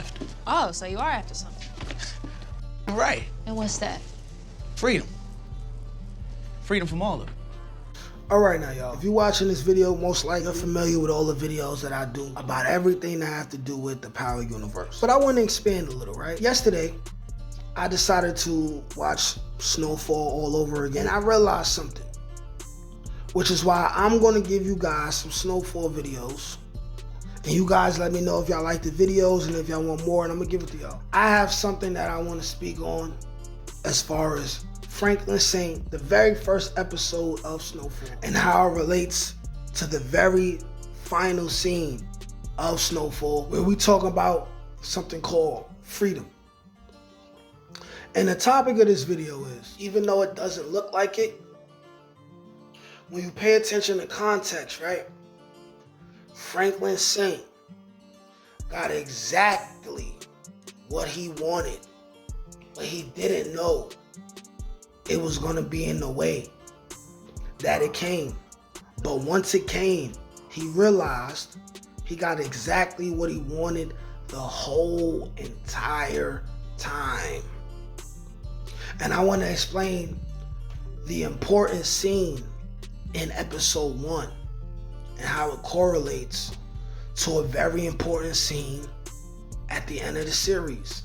after. Oh, so you are after something. Right. And what's that? Freedom. Freedom from all of it. Alright now, y'all. If you're watching this video, most likely you're familiar with all the videos that I do about everything that have to do with the Power Universe. But I want to expand a little, right? Yesterday, I decided to watch Snowfall all over again. And I realized something, which is why I'm going to give you guys some Snowfall videos. And you guys let me know if y'all like the videos and if y'all want more, and I'm going to give it to y'all. I have something that I want to speak on as far as Franklin Saint, the very first episode of Snowfall, and how it relates to the very final scene of Snowfall, where we talk about something called freedom. And the topic of this video is, even though it doesn't look like it, when you pay attention to context, right? Franklin Saint got exactly what he wanted, but he didn't know it was going to be in the way that it came. But once it came, he realized he got exactly what he wanted the whole entire time. And I want to explain the important scene in episode 1 and how it correlates to a very important scene at the end of the series,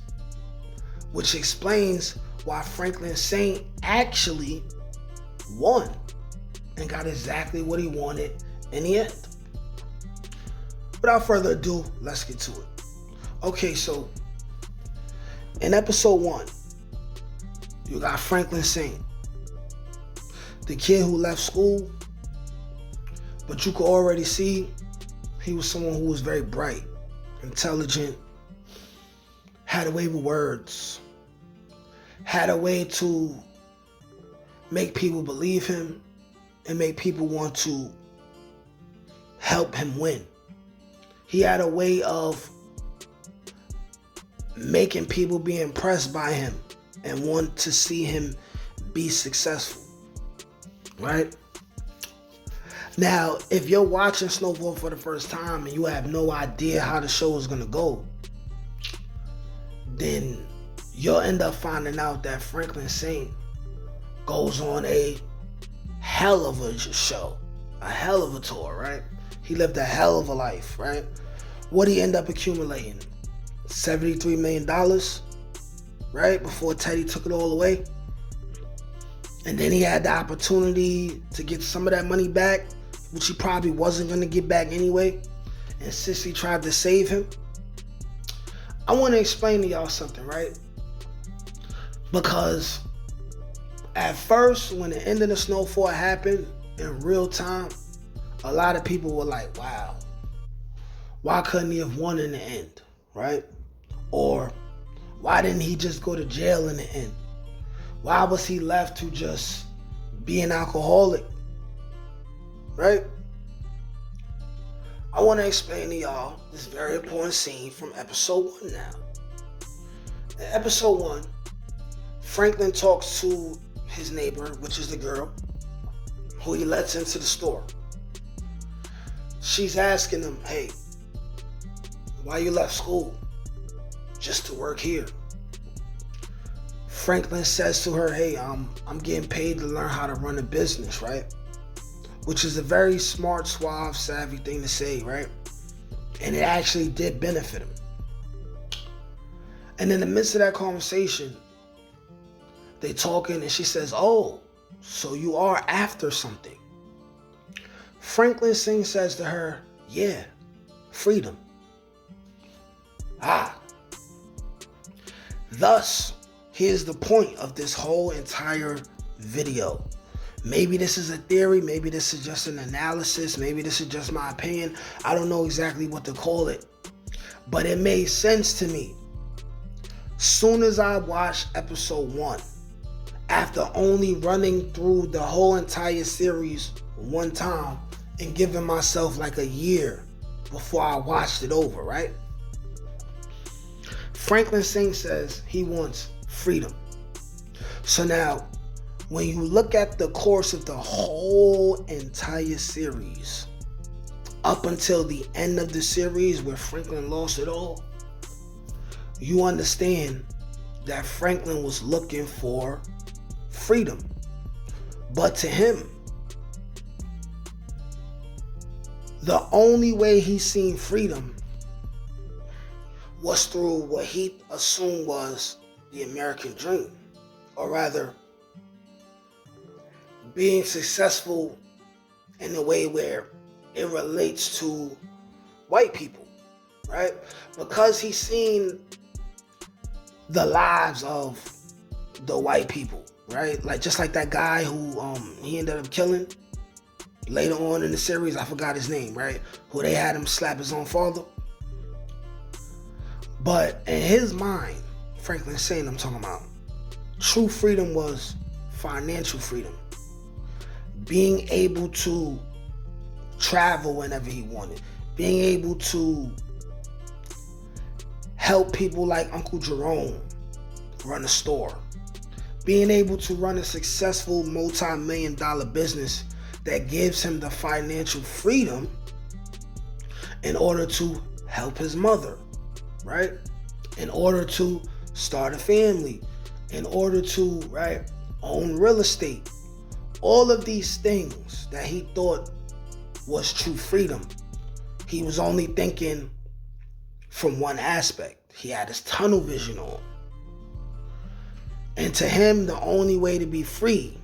which explains why Franklin Saint actually won and got exactly what he wanted in the end. Without further ado, let's get to it. Okay, so in episode 1, you got Franklin Saint, the kid who left school, but you could already see he was someone who was very bright, intelligent, had a way with words, had a way to make people believe him and make people want to help him win. He had a way of making people be impressed by him and want to see him be successful, right? Now, if you're watching Snowfall for the first time and you have no idea how the show is gonna go, then you'll end up finding out that Franklin Saint goes on a hell of a show, a hell of a tour, right? He lived a hell of a life, right? What'd he end up accumulating? $73 million, right? Before Teddy took it all away. And then he had the opportunity to get some of that money back, which he probably wasn't going to get back anyway. And Sissy tried to save him. I want to explain to y'all something, right? Because at first, when the end of the Snowfall happened in real time, a lot of people were like, wow, why couldn't he have won in the end, right? Or why didn't he just go to jail in the end? Why was he left to just be an alcoholic, right? I want to explain to y'all this very important scene from episode 1 now. In episode 1, Franklin talks to his neighbor, which is the girl, who he lets into the store. She's asking him, hey, why you left school? Just to work here. Franklin says to her, hey, I'm getting paid to learn how to run a business, right? Which is a very smart, suave, savvy thing to say, right? And it actually did benefit him. And in the midst of that conversation, they talking and she says, oh, so you are after something. Franklin Saint says to her, yeah, freedom. Thus, here's the point of this whole entire video. Maybe this is a theory, maybe this is just an analysis, maybe this is just my opinion. I don't know exactly what to call it, but it made sense to me. Soon as I watched episode 1, after only running through the whole entire series one time and giving myself like a year before I watched it over, right? Franklin Saint says he wants freedom. So now, when you look at the course of the whole entire series, up until the end of the series where Franklin lost it all, you understand that Franklin was looking for freedom. But to him, the only way he seen freedom was through what he assumed was the American dream. Or rather, being successful in a way where it relates to white people, right? Because he's seen the lives of the white people, right? Like just like that guy who he ended up killing later on in the series, I forgot his name, right? Who they had him slap his own father. But in his mind, Franklin Saint I'm talking about, true freedom was financial freedom. Being able to travel whenever he wanted. Being able to help people like Uncle Jerome run a store. Being able to run a successful multi-million-dollar business that gives him the financial freedom in order to help his mother, right? In order to start a family, in order to, right, own real estate. All of these things that he thought was true freedom, he was only thinking from one aspect. He had his tunnel vision on. And to him, the only way to be free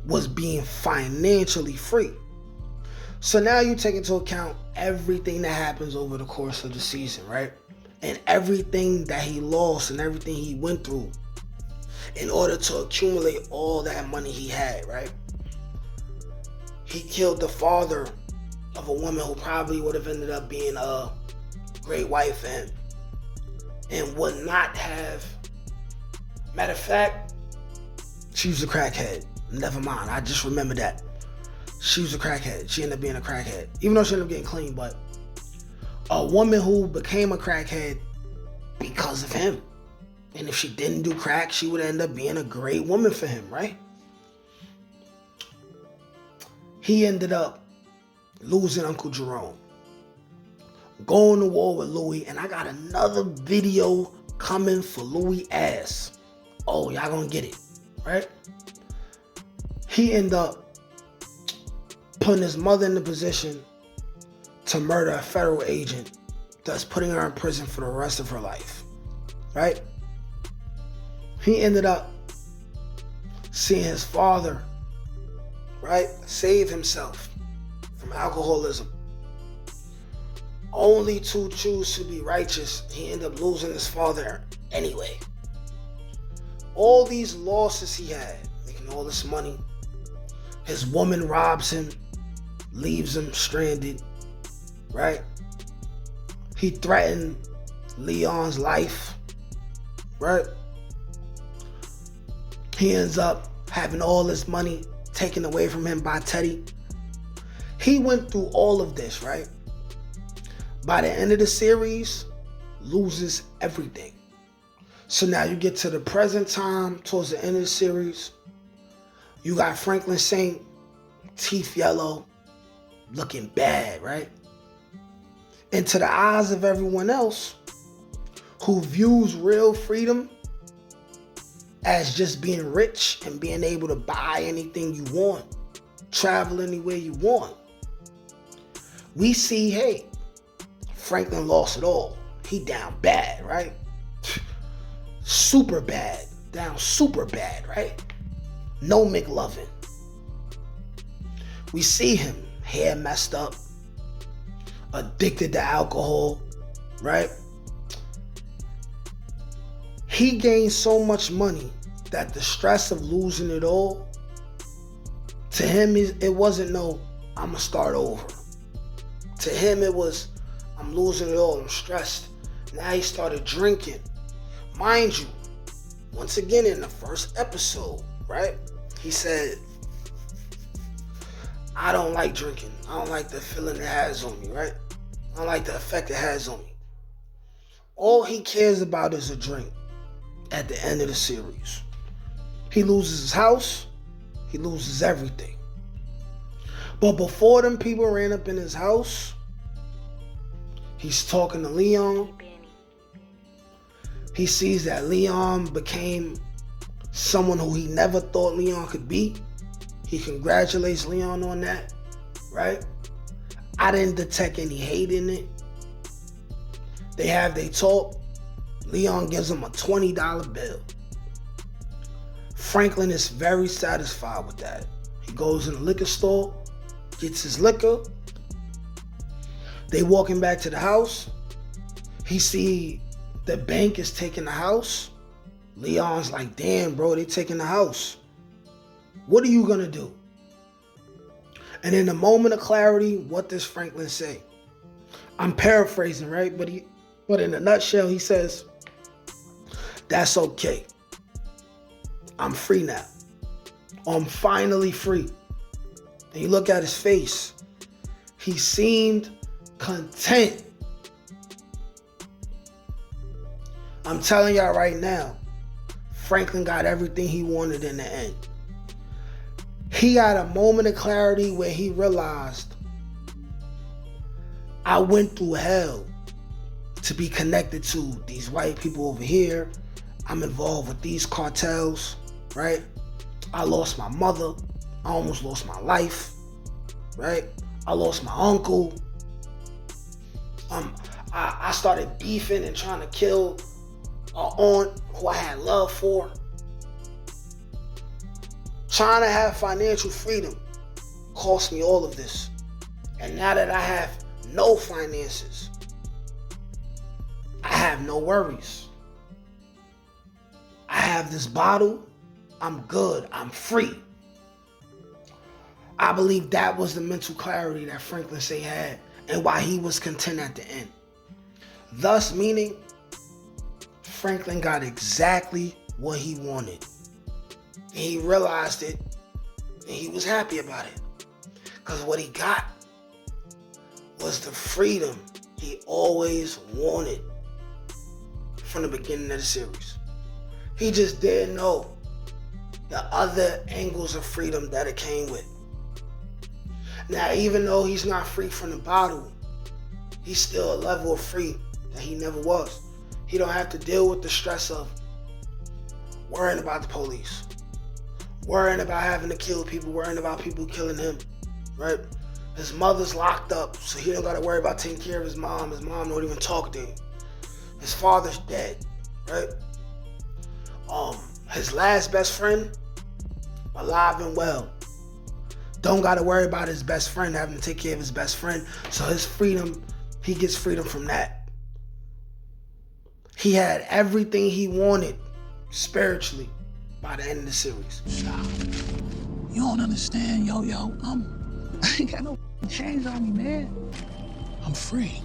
was being financially free. So now you take into account everything that happens over the course of the season, right? And everything that he lost and everything he went through in order to accumulate all that money he had, right? He killed the father of a woman who probably would have ended up being a great wife for him and would not have. Matter of fact, she was a crackhead. Never mind, I just remember that. She was a crackhead. She ended up being a crackhead. Even though she ended up getting clean, but a woman who became a crackhead because of him. And if she didn't do crack, she would end up being a great woman for him, right? He ended up losing Uncle Jerome, going to war with Louis, and I got another video coming for Louis' ass. Oh, y'all gonna get it, right? He ended up putting his mother in the position to murder a federal agent, thus putting her in prison for the rest of her life, right? He ended up seeing his father, right, save himself from alcoholism. Only to choose to be righteous, he ended up losing his father anyway. All these losses he had, making all this money, his woman robs him, leaves him stranded, right? He threatened Leon's life, right? He ends up having all his money taken away from him by Teddy. He went through all of this, right? By the end of the series, loses everything. So now you get to the present time, towards the end of the series, you got Franklin Saint, teeth yellow, looking bad, right? And to the eyes of everyone else who views real freedom as just being rich and being able to buy anything you want, travel anywhere you want, we see, hey, Franklin lost it all. He down bad, right? Super bad. Down super bad, right? No McLovin. We see him, hair messed up, addicted to alcohol, right? He gained so much money that the stress of losing it all, to him, it wasn't no, I'm gonna start over. To him, it was, I'm losing it all, I'm stressed. Now he started drinking. Mind you, once again in the first episode, right? He said, I don't like drinking. I don't like the feeling it has on me, right? I don't like the effect it has on me. All he cares about is a drink at the end of the series. He loses his house. He loses everything. But before them people ran up in his house, he's talking to Leon. He sees that Leon became someone who he never thought Leon could be. He congratulates Leon on that, right? I didn't detect any hate in it. They talk. Leon gives him a $20 bill. Franklin is very satisfied with that. He goes in the liquor store, gets his liquor. They walking back to the house. He see the bank is taking the house. Leon's like, damn, bro, they taking the house. What are you gonna do? And in a moment of clarity, what does Franklin say? I'm paraphrasing, right? But in a nutshell, he says, that's okay. I'm free now. I'm finally free. And you look at his face. He seemed content. I'm telling y'all right now, Franklin got everything he wanted in the end. He had a moment of clarity where he realized, I went through hell to be connected to these white people over here. I'm involved with these cartels, right? I lost my mother. I almost lost my life, right? I lost my uncle. I started beefing and trying to kill an aunt who I had love for. Trying to have financial freedom cost me all of this. And now that I have no finances, I have no worries. I have this bottle. I'm good. I'm free. I believe that was the mental clarity that Franklin Say had and why he was content at the end. Thus meaning, Franklin got exactly what he wanted. And he realized it, and he was happy about it. Because what he got was the freedom he always wanted from the beginning of the series. He just didn't know the other angles of freedom that it came with. Now, even though he's not free from the bottle, he's still a level of free that he never was. He don't have to deal with the stress of worrying about the police, worrying about having to kill people, worrying about people killing him, right? His mother's locked up, so he don't got to worry about taking care of his mom. His mom don't even talk to him. His father's dead, right? His last best friend, alive and well. Don't got to worry about his best friend having to take care of his best friend. So his freedom, he gets freedom from that. He had everything he wanted spiritually by the end of the series. Stop. You don't understand, yo. I ain't got no chains on me, man. I'm free.